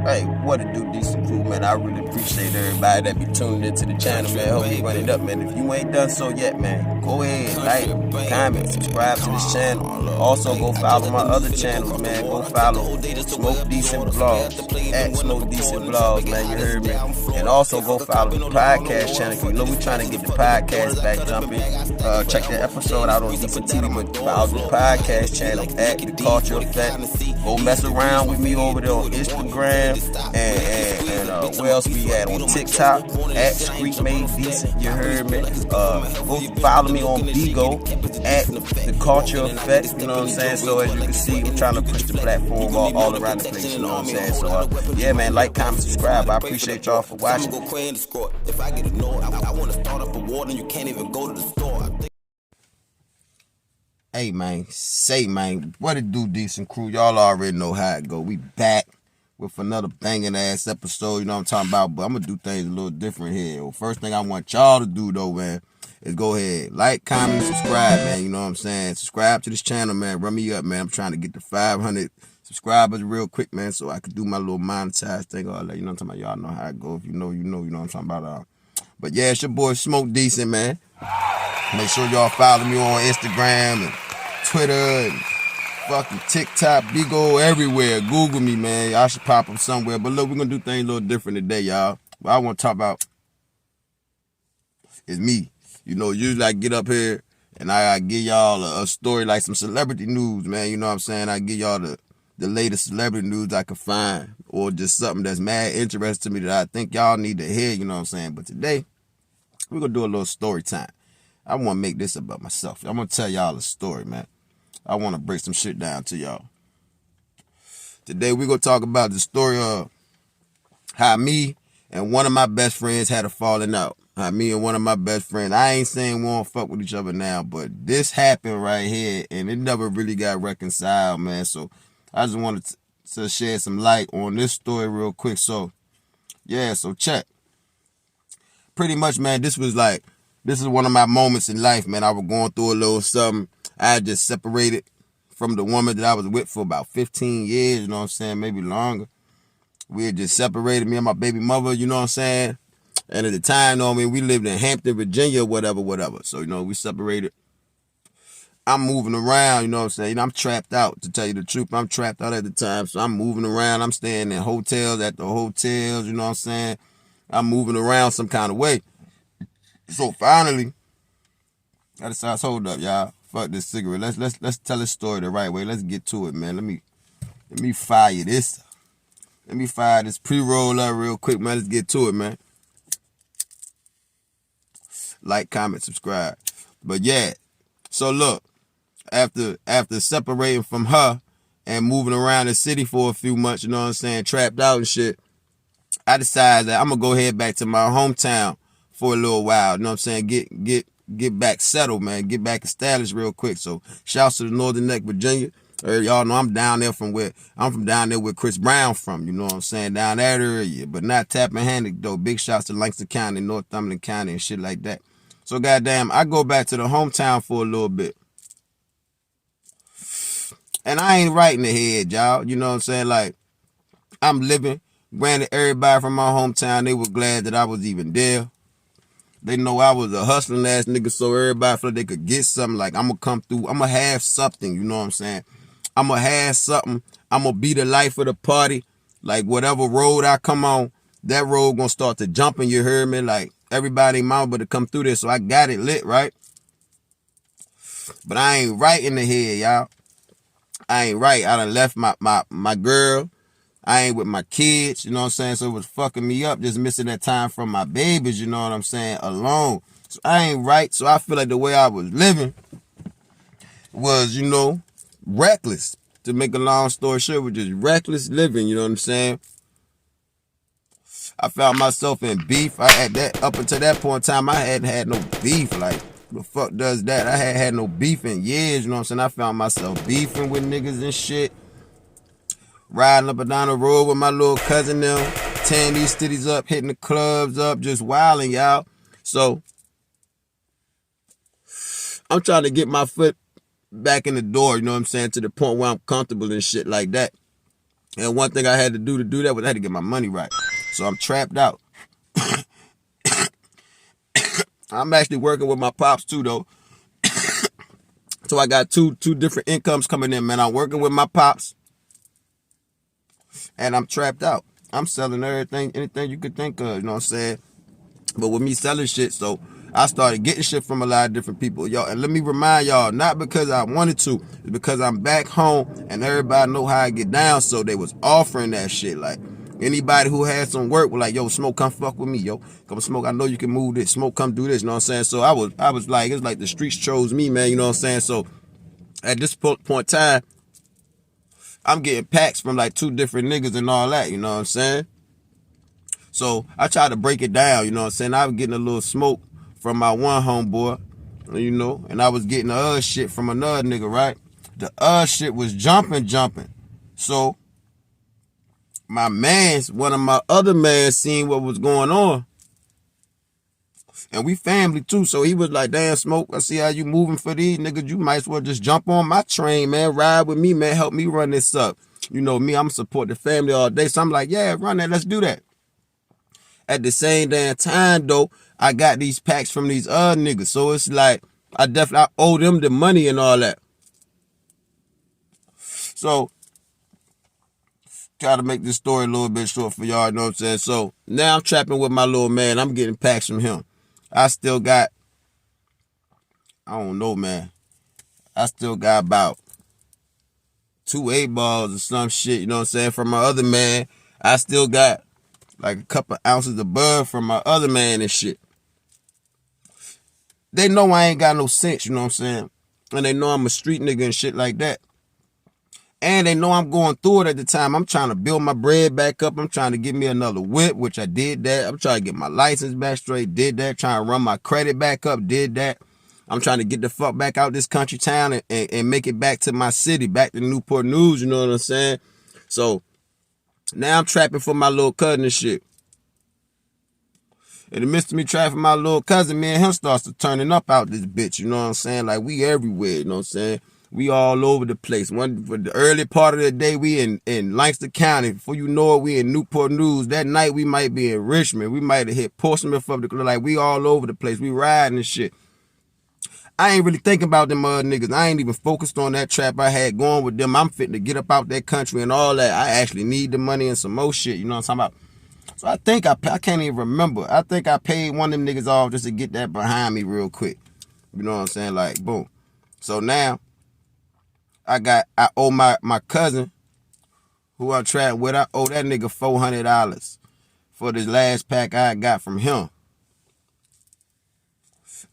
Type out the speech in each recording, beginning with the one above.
Hey, what it do, decent crew, man. I really appreciate everybody that be tuning into the channel, man. Hope you run it up, man. If you ain't done so yet, man, go ahead, like, comment, subscribe to this channel. Also, go follow my other channels, man. Go follow Smoke Decent Vlogs, at Smoke Decent Vlogs, man. You heard me. And also go follow the podcast channel, because you know we trying to get the podcast back jumping. Check that episode out on Decent TV, but follow the podcast channel at The Culture Effect. Go mess around with me over there on Instagram. And where else we at on TikTok at Street Made Decent, you heard me. Go follow me on Bigo at The Culture Effect, you know what I'm saying. So as you can see, I'm trying to push the platform all around the place, you know what I'm saying. So yeah, man, like, comment, subscribe. I appreciate y'all for watching. If I get ignored, I want to start up a war and you can't even go to the store. Hey man, what it do, decent crew? Y'all already know how it go. We back with another banging ass episode, you know what I'm talking about, but I'm gonna do things a little different here. Well, first thing I want y'all to do though, man, is go ahead, like, comment, subscribe, man, you know what I'm saying. Subscribe to this channel, man. Run me up, man. I'm trying to get to 500 subscribers real quick, man, so I could do my little monetized thing, all that, you know what I'm talking about. Y'all know how it go. If you know, you know what I'm talking about. But yeah, it's your boy Smoke Decent, man. Make sure y'all follow me on Instagram and Twitter and fucking TikTok, Bigo, everywhere. Google me, man. Y'all should pop up somewhere. But look, we're going to do things a little different today, y'all. What I want to talk about is me. You know, usually I get up here and I give y'all a story like some celebrity news, man. You know what I'm saying? I give y'all the latest celebrity news I can find, or just something that's mad interesting to me that I think y'all need to hear, you know what I'm saying? But today, we're going to do a little story time. I want to make this about myself. I'm going to tell y'all a story, man. I want to break some shit down to y'all. Today, we're going to talk about the story of how me and one of my best friends had a falling out. How me and one of my best friends, I ain't saying we won't fuck with each other now, but this happened right here, and it never really got reconciled, man. So I just wanted to shed some light on this story real quick. So, yeah, so check. Pretty much, man, this is one of my moments in life, man. I was going through a little something. I had just separated from the woman that I was with for about 15 years, you know what I'm saying, maybe longer. We had just separated, me and my baby mother, you know what I'm saying. And at the time, you know what I mean, we lived in Hampton, Virginia, whatever. So, you know, we separated. I'm moving around, you know what I'm saying. You know, I'm trapped out, to tell you the truth. I'm trapped out at the time, so I'm moving around. I'm staying in hotels, at the hotels, you know what I'm saying. I'm moving around some kind of way. So finally, I decided, hold up, y'all. Fuck this cigarette. Let's tell this story the right way. Let's get to it, man. Let me fire this. Let me fire this pre-roll up real quick, man. Let's get to it, man. Like, comment, subscribe. But yeah, so look, after separating from her and moving around the city for a few months, you know what I'm saying, trapped out and shit, I decided that I'm gonna go head back to my hometown for a little while, you know what I'm saying, get back settled, man, get back established real quick. So shouts to the Northern Neck, Virginia. Y'all know I'm from down there where Chris Brown from, you know what I'm saying, down that area, but not Tappahannock though. Big shouts to Langston County, Northumberland County and shit like that. So goddamn, I go back to the hometown for a little bit. And I ain't right in the head, y'all. You know what I'm saying? Like, I'm living. Granted, everybody from my hometown, they were glad that I was even there. They know I was a hustling ass nigga, so everybody felt they could get something. Like, I'm gonna come through. I'm gonna have something, you know what I'm saying? I'm gonna have something. I'm gonna be the life of the party. Like, whatever road I come on, that road gonna start to jumping, you heard me? Like, everybody mama to come through this, so I got it lit, right? But I ain't right in the head, y'all. I ain't right. I done left my girl. I ain't with my kids, you know what I'm saying? So it was fucking me up, just missing that time from my babies, you know what I'm saying, alone. So I ain't right. So I feel like the way I was living was, you know, reckless. To make a long story short, was just reckless living, you know what I'm saying? I found myself in beef. Up until that point in time, I hadn't had no beef. Like, the fuck does that? I hadn't had no beef in years, you know what I'm saying? I found myself beefing with niggas and shit. Riding up and down the road with my little cousin them, tearing these cities up, hitting the clubs up, just wilding, y'all. So, I'm trying to get my foot back in the door, you know what I'm saying, to the point where I'm comfortable and shit like that. And one thing I had to do that was I had to get my money right. So I'm trapped out. I'm actually working with my pops too though. So I got two different incomes coming in, man. I'm working with my pops and I'm trapped out. I'm selling anything you could think of, you know what I'm saying? But with me selling shit, so I started getting shit from a lot of different people. Y'all, and let me remind y'all, not because I wanted to, it's because I'm back home and everybody know how I get down. So they was offering that shit. Like anybody who had some work was like, yo, Smoke, come fuck with me, yo. Come Smoke, I know you can move this. Smoke, come do this, you know what I'm saying? So I was like, it's like the streets chose me, man, you know what I'm saying? So at this point in time, I'm getting packs from like 2 different niggas and all that, you know what I'm saying? So I tried to break it down, you know what I'm saying? I was getting a little smoke from my one homeboy, you know, and I was getting the other shit from another nigga, right? The other shit was jumping. So one of my other mans seen what was going on. And we family too. So he was like, damn, Smoke, I see how you moving for these niggas. You might as well just jump on my train, man. Ride with me, man. Help me run this up. You know me, I'm support the family all day. So I'm like, yeah, run that. Let's do that. At the same damn time, though, I got these packs from these other niggas. So it's like, I owe them the money and all that. So, try to make this story a little bit short for y'all, you know what I'm saying? So, now I'm trapping with my little man. I'm getting packs from him. I still got, I don't know, man. I still got about 2 8-balls or some shit, you know what I'm saying, from my other man. I still got like a couple ounces of bud from my other man and shit. They know I ain't got no sense, you know what I'm saying? And they know I'm a street nigga and shit like that. And they know I'm going through it at the time. I'm trying to build my bread back up. I'm trying to get me another whip, which I did that. I'm trying to get my license back straight, did that. Trying to run my credit back up, did that. I'm trying to get the fuck back out this country town and make it back to my city, back to Newport News, you know what I'm saying? So now I'm trapping for my little cousin and shit. In the midst of me trapping my little cousin, me and him starts to turning up out this bitch, you know what I'm saying? Like we everywhere, you know what I'm saying? We all over the place. For the early part of the day, we in Lancaster County. Before you know it, we in Newport News. That night, we might be in Richmond. We might have hit Portsmouth up the like we all over the place. We riding and shit. I ain't really thinking about them other niggas. I ain't even focused on that trap I had going with them. I'm fitting to get up out that country and all that. I actually need the money and some more shit. You know what I'm talking about? So I think I can't even remember. I think I paid one of them niggas off just to get that behind me real quick. You know what I'm saying? Like, boom. So now, I owe my cousin, who I'm trapping with, I owe that nigga $400 for this last pack I got from him.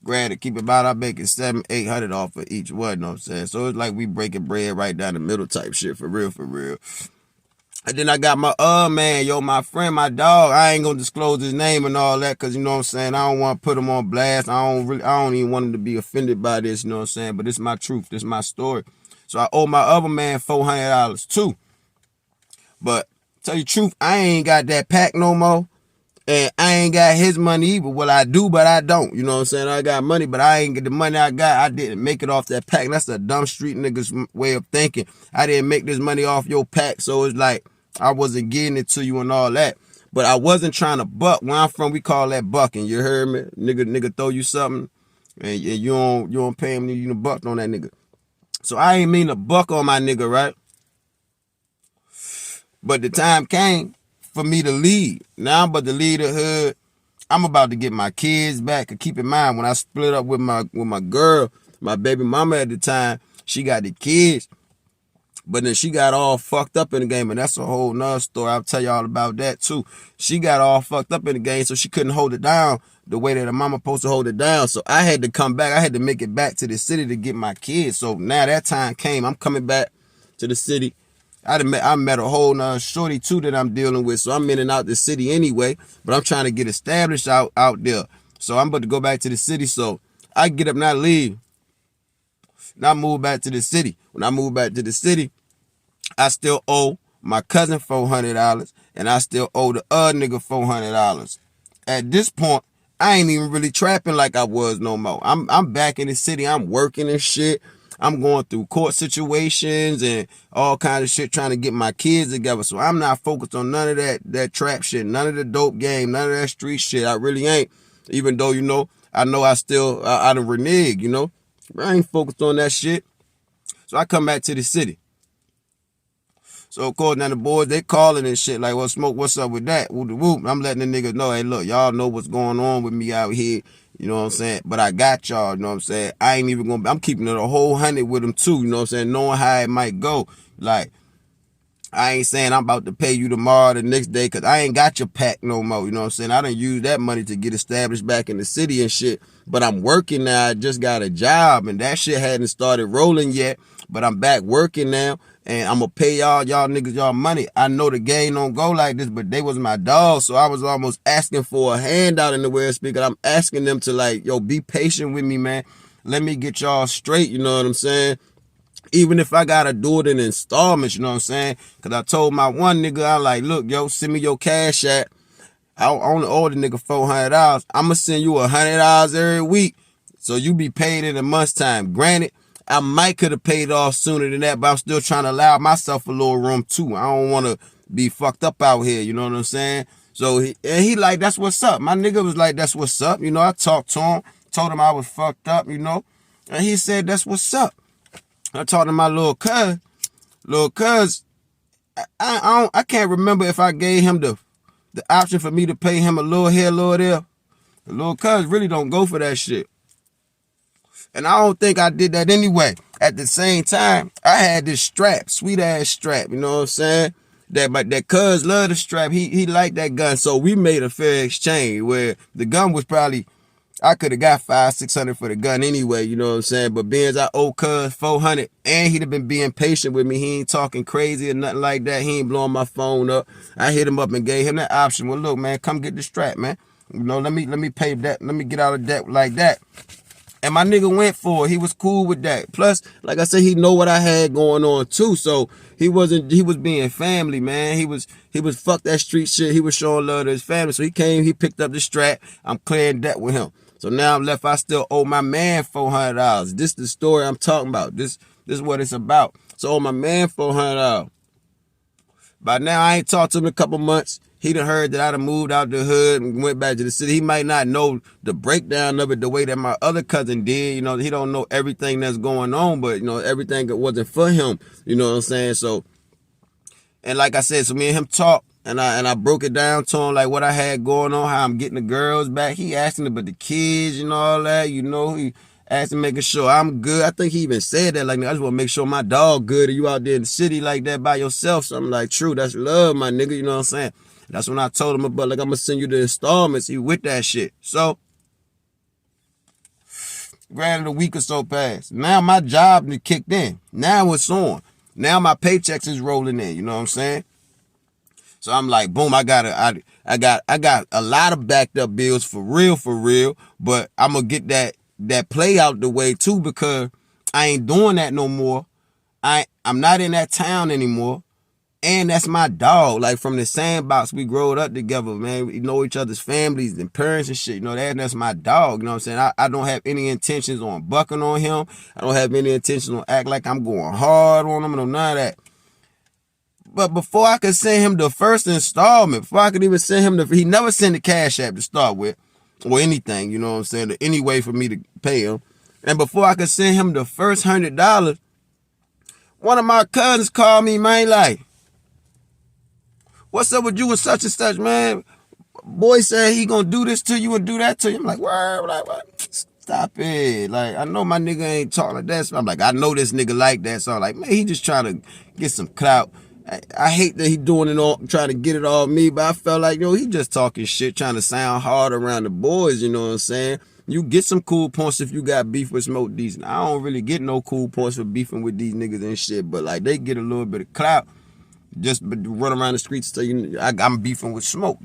Glad to keep it about, I make it $700-800 off of each one, you know what I'm saying? So it's like we breaking bread right down the middle type shit, for real, for real. And then I got my man, my friend, my dog. I ain't gonna disclose his name and all that, cause you know what I'm saying, I don't want to put him on blast. I don't even want him to be offended by this, you know what I'm saying? But this is my truth, this is my story. So I owe my other man $400 too. But tell you the truth, I ain't got that pack no more. And I ain't got his money either. Well, I do, but I don't. You know what I'm saying? I got money, but I ain't get the money I got. I didn't make it off that pack. That's a dumb street nigga's way of thinking. I didn't make this money off your pack. So it's like I wasn't getting it to you and all that. But I wasn't trying to buck. Where I'm from, we call that bucking. You heard me? Nigga throw you something and you don't pay him, you bucked on that nigga. So I ain't mean to buck on my nigga, right? But the time came for me to leave. Now I'm about to leave the hood. I'm about to get my kids back. And keep in mind, when I split up with my girl, my baby mama at the time, she got the kids. But then she got all fucked up in the game, and that's a whole nother story. I'll tell y'all about that too. She got all fucked up in the game, so she couldn't hold it down the way that a mama supposed to hold it down. So I had to come back. I had to make it back to the city to get my kids. So now that time came. I'm coming back to the city. I met a whole nother shorty too that I'm dealing with. So I'm in and out the city anyway, but I'm trying to get established out there. So I'm about to go back to the city. So I get up and I leave. And I move back to the city. When I move back to the city, I still owe my cousin $400, and I still owe the other nigga $400. At this point, I ain't even really trapping like I was no more. I'm back in the city. I'm working and shit. I'm going through court situations and all kinds of shit trying to get my kids together. So I'm not focused on none of that trap shit, none of the dope game, none of that street shit. I really ain't. Even though, I know I still, I done renege, I ain't focused on that shit. So I come back to the city. So of course now the boys, they calling and shit like, well, Smoke, what's up with that? Whoop. I'm letting the niggas know, hey, look, y'all know what's going on with me out here. You know what I'm saying? But I got y'all, you know what I'm saying? I ain't even gonna, I'm keeping it a whole 100 with them too, you know what I'm saying? Knowing how it might go. Like, I ain't saying I'm about to pay you tomorrow, the next day, because I ain't got your pack no more. You know what I'm saying? I done used that money to get established back in the city and shit. But I'm working now. I just got a job, and that shit hadn't started rolling yet. But I'm back working now, and I'm going to pay y'all niggas y'all money. I know the game don't go like this, but they was my dogs, so I was almost asking for a handout in the way of speaking. I'm asking them to, like, yo, be patient with me, man. Let me get y'all straight, you know what I'm saying? Even if I gotta do it in installments, you know what I'm saying? Cause I told my one nigga, I like, look, yo, send me your cash app. I only owe the nigga $400. I'ma send you $100 every week, so you be paid in a month's time. Granted, I might could have paid off sooner than that, but I'm still trying to allow myself a little room too. I don't want to be fucked up out here, you know what I'm saying? So he like, that's what's up. My nigga was like, that's what's up. I talked to him, told him I was fucked up, and he said, that's what's up. I talked to my little cuz, I can't remember if I gave him the option for me to pay him a little here, a little there. The little cuz really don't go for that shit. And I don't think I did that anyway. At the same time, I had this strap, sweet ass strap, you know what I'm saying? That cuz loved the strap. He liked that gun. So we made a fair exchange where the gun was probably, I could have got $500-$600 for the gun anyway, you know what I'm saying? But being as I owe cuz $400, and he'd have been being patient with me. He ain't talking crazy or nothing like that. He ain't blowing my phone up. I hit him up and gave him that option. Well, look, man, come get the strap, man. Let me pay that. Let me get out of debt like that. And my nigga went for it. He was cool with that. Plus, like I said, he know what I had going on too. So he was being family, man. He was fuck that street shit. He was showing love to his family. So he came, he picked up the strap. I'm clearing debt with him. So now I'm left, I still owe my man $400. This is the story I'm talking about. This is what it's about. So I owe my man $400. By now, I ain't talked to him in a couple months. He done heard that I done moved out the hood and went back to the city. He might not know the breakdown of it the way that my other cousin did. He don't know everything that's going on, but, everything that wasn't for him. You know what I'm saying? So, and like I said, so me and him talked, and I broke it down to him, like what I had going on, how I'm getting the girls back. He asking about the kids and all that, he asking, making sure I'm good. I think he even said that, like, I just want to make sure my dog good. Are you out there in the city like that by yourself? So I'm like, true, that's love, my nigga, you know what I'm saying? That's when I told him about, like, I'm going to send you the installments. He with that shit. So, granted, a week or so passed. Now my job kicked in. Now it's on. Now my paychecks is rolling in. You know what I'm saying? So I'm like, boom, I got a lot of backed up bills for real. But I'm going to get that play out the way too, because I ain't doing that no more. I'm not in that town anymore. And that's my dog. Like, from the sandbox, we growed up together, man. We know each other's families and parents and shit. That's my dog. You know what I'm saying? I don't have any intentions on bucking on him. I don't have any intentions on act like I'm going hard on him. None of that. But before I could send him the first installment, before I could even send him he never sent the cash app to start with, or anything, you know what I'm saying? Any way for me to pay him. And before I could send him the first $100, one of my cousins called me, man, like, what's up with you and such, man? Boy said he gonna do this to you and do that to you. I'm like, what? Stop it. Like, I know my nigga ain't talking like that. So I'm like, I know this nigga like that. So I'm like, man, he just trying to get some clout. I hate that he doing it all, trying to get it all me, but I felt like, he just talking shit, trying to sound hard around the boys, you know what I'm saying? You get some cool points if you got beef with Smoke Decent. I don't really get no cool points for beefing with these niggas and shit, but like, they get a little bit of clout. Just run around the streets and say, I'm beefing with Smoke,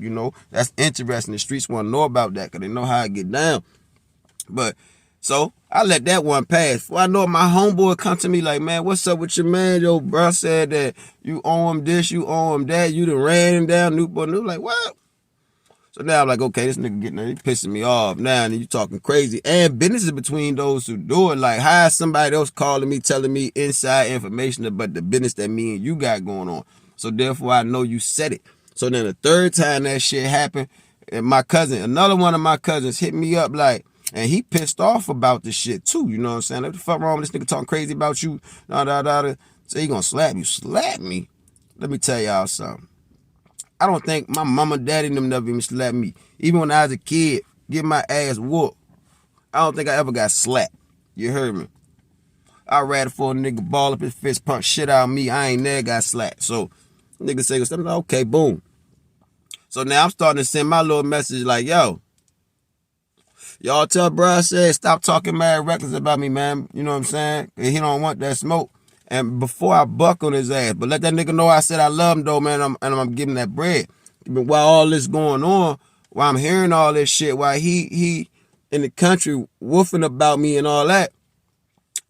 That's interesting. The streets want to know about that because they know how I get down. But, so, I let that one pass. Before I know, my homeboy come to me like, man, what's up with your man? Yo, bro said that you owe him this, you owe him that. You done ran him down, Newport News. Like, what? So now I'm like, okay, this nigga he pissing me off now, and you talking crazy. And business is between those who do it. Like, how is somebody else calling me, telling me inside information about the business that me and you got going on? So therefore, I know you said it. So then the third time that shit happened, and another one of my cousins hit me up like, and he pissed off about this shit too. You know what I'm saying? What the fuck wrong with this nigga talking crazy about you? So he gonna slap you. Slap me? Let me tell y'all something. I don't think my mama, daddy, and them never even slapped me. Even when I was a kid, get my ass whooped. I don't think I ever got slapped. You heard me? I rather for a nigga ball up his fist, punch shit out of me. I ain't never got slapped. So, nigga say something, okay, boom. So now I'm starting to send my little message like, yo, y'all tell bro I said stop talking mad reckless about me, man. You know what I'm saying? He don't want that smoke. And before I buck on his ass, but let that nigga know I said I love him though, man, and I'm giving that bread. But while all this going on, while I'm hearing all this shit, while he in the country woofing about me and all that,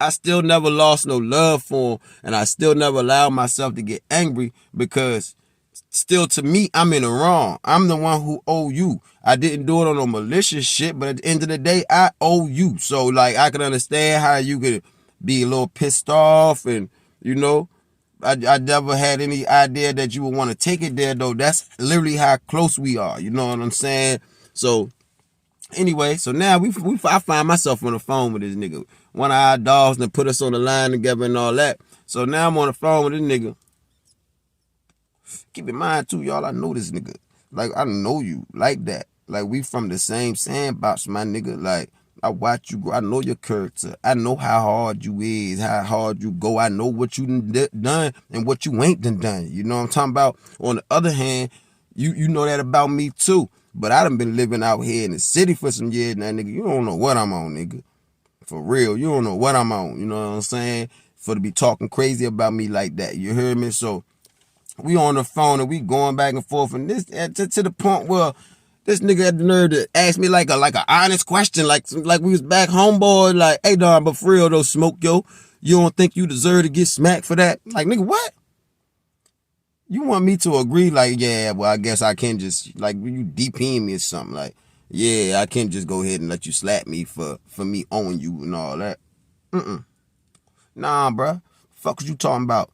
I still never lost no love for him, and I still never allowed myself to get angry because still to me, I'm in the wrong. I'm the one who owe you. I didn't do it on no malicious shit, but at the end of the day, I owe you. So like I can understand how you could be a little pissed off, and you know, I never had any idea that you would want to take it there though. That's literally how close we are. You know what I'm saying? So anyway, so now I find myself on the phone with this nigga. One of our dogs that put us on the line together and all that. So now I'm on the phone with this nigga. Keep in mind too, y'all, I know this nigga. Like, I know you like that. Like, we from the same sandbox, my nigga. Like, I watch you grow. I know your character. I know how hard you is, how hard you go. I know what you done and what you ain't done. You know what I'm talking about? On the other hand, you know that about me too. But I done been living out here in the city for some years now, nigga. You don't know what I'm on, nigga. For real, you don't know what I'm on. You know what I'm saying? For to be talking crazy about me like that. You heard me? So we on the phone and we going back and forth, and this to the point where this nigga had the nerve to ask me like a honest question, like we was back home, boy. Like, hey, dog, but for real though, Smoke, yo, you don't think you deserve to get smacked for that? Like, nigga, what? You want me to agree? Like, yeah, well, I guess I can just, like, you DPing me or something. Like, yeah, I can just go ahead and let you slap me for me owing you and all that. Nah, bruh. Fuck what you talking about?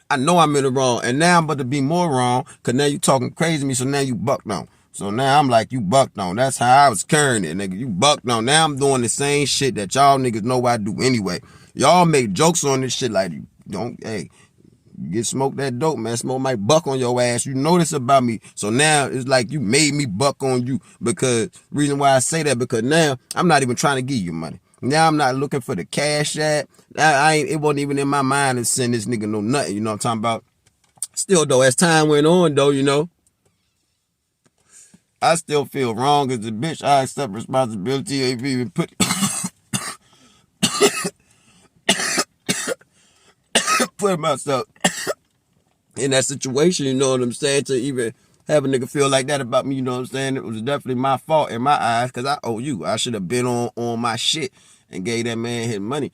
I know I'm in the wrong, and now I'm about to be more wrong, because now you talking crazy to me, so now you bucked on. So now I'm like, you bucked on. That's how I was carrying it, nigga. You bucked on. Now I'm doing the same shit that y'all niggas know I do anyway. Y'all make jokes on this shit like, hey, you get smoked that dope, man. Smoke might buck on your ass. You know this about me. So now it's like you made me buck on you, because reason why I say that, because now I'm not even trying to give you money. Now I'm not looking for the cash app. It wasn't even in my mind to send this nigga no nothing. You know what I'm talking about? Still though, as time went on though, you know, I still feel wrong as a bitch. I accept responsibility if even put put myself in that situation, you know what I'm saying, to even have a nigga feel like that about me, you know what I'm saying? It was definitely my fault in my eyes, because I owe you. I should have been on my shit and gave that man his money.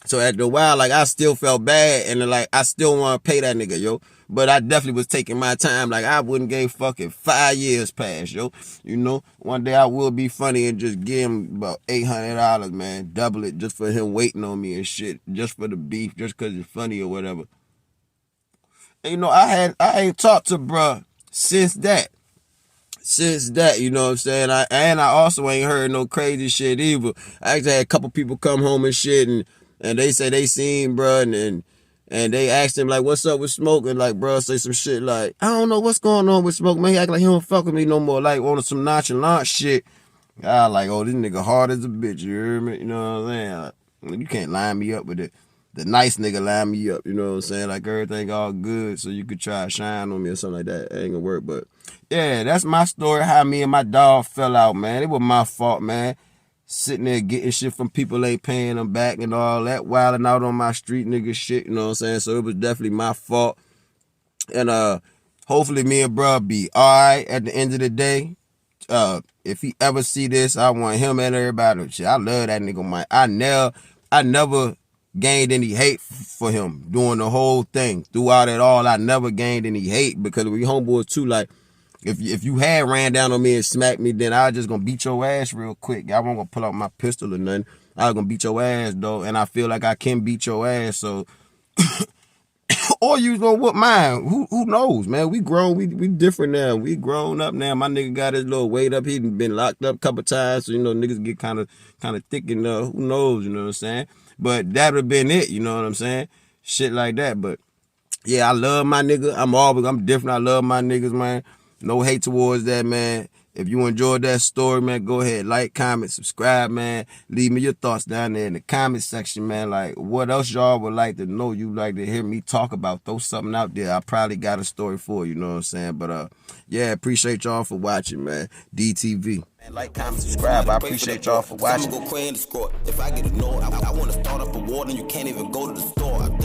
So after a while, like, I still felt bad, and like, I still want to pay that nigga, yo. But I definitely was taking my time. Like, I wouldn't give fucking 5 years past, yo. You know, one day I will be funny and just give him about $800, man. Double it just for him waiting on me and shit. Just for the beef, just because it's funny or whatever. And, you know, I ain't talked to bruh since that. You know what I'm saying? I also ain't heard no crazy shit either. I actually had a couple people come home and shit, and they say they seen bruh, and they asked him like, what's up with Smoke? And like, bruh say some shit like, I don't know what's going on with Smoke, man. He act like he don't fuck with me no more, like on some nonchalant shit. I like, oh, this nigga hard as a bitch, you hear me? You know what I'm saying? Like, you can't line me up with it. The nice nigga line me up, you know what I'm saying? Like, everything all good, so you could try to shine on me or something like that. It ain't gonna work, but yeah, that's my story, how me and my dog fell out, man. It was my fault, man. Sitting there getting shit from people ain't paying them back and all that, wilding out on my street nigga shit, you know what I'm saying? So it was definitely my fault. And hopefully me and bruh be alright at the end of the day. If he ever see this, I want him and everybody. Shit, I love that nigga, man. I never gained any hate for him doing the whole thing. Throughout it all, I never gained any hate, because we homeboys too. Like, If you had ran down on me and smacked me, then I was just gonna beat your ass real quick. I wasn't gonna pull out my pistol or nothing. I was gonna beat your ass though, and I feel like I can beat your ass. So, or you gonna whoop mine? Who knows, man? We grown. We different now. We grown up now. My nigga got his little weight up. He been locked up a couple times. So niggas get kind of thick and who knows? You know what I'm saying? But that would have been it. You know what I'm saying? Shit like that. But yeah, I love my nigga. I'm different. I love my niggas, man. No hate towards that, man. If you enjoyed that story, man, go ahead, like, comment, subscribe, man. Leave me your thoughts down there in the comment section, man. Like, what else y'all would like to know? You like to hear me talk about? Throw something out there. I probably got a story for you, know what I'm saying? But yeah, appreciate y'all for watching, man. DTV. Man, like, comment, subscribe. I appreciate y'all for watching. I'ma go crazy in the score. If I get a no, I wanna start up a war, and you can't even go to the store.